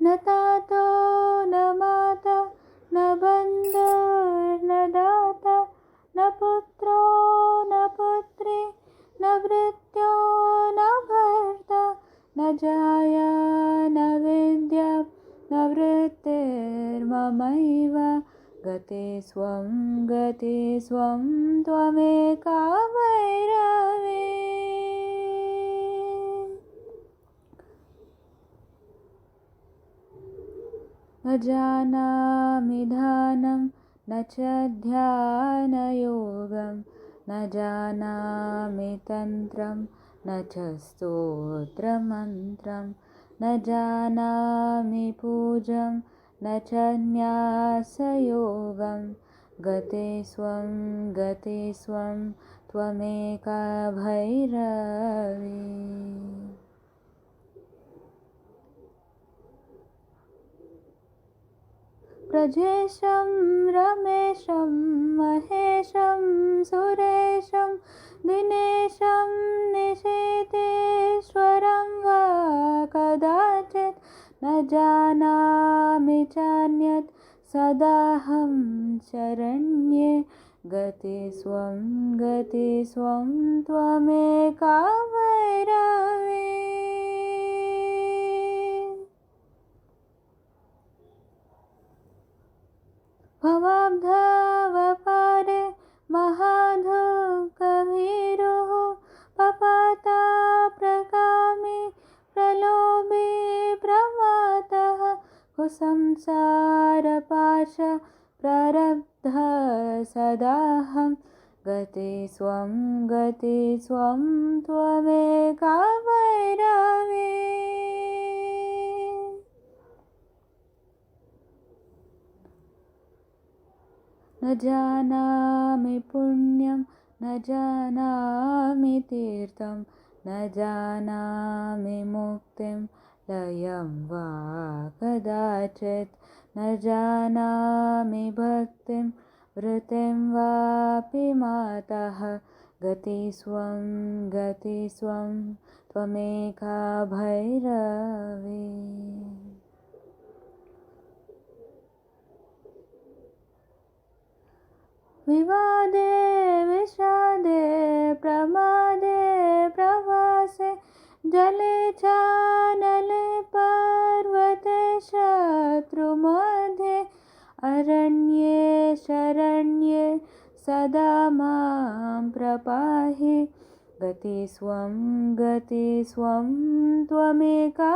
न तातो न माता न बन्धुर्न दाता न पुत्रो न पुत्री न भृत्यो न भर्ता न जाया न विद्या न वृत्तिर्ममैव गते स्वं त्वमेका भैरवी। न जानामि ध्यानं न च ध्यानयोगं न जानामि तन्त्रं न च स्तोत्रमन्त्रं न जानामि पूजं न च न्यासयोगं गते स्वं त्वमेका भैरवी। प्रजेशं रमेशं महेशं सुरेशं दिनेशं निशीतेश्वरं वा कदाचित् न जानामि चान्यत् सदाहं शरण्ये गते स्वं त्वमेका भैरवी। भवाब्धावपारे महाधुःखभीरुः पपाता प्रकामी प्रलोभी प्रमातः कुसंसारपाश प्रारब्धः सदाहं गते स्वं त्वमेका भैरवी। न जानामि पुण्यं न जानामि तीर्थं न जानामि मुक्तिं लयं वा कदाचित् न जानामि भक्तिं वृत्तिं वापि मातः गते स्वं त्वमेका भैरवी। विवादे विषादे प्रमादे प्रवासे जले चानले पर्वते शत्रुमध्ये अरण्ये शरण्ये सदा मां प्रपाहि गते स्वं त्वमेका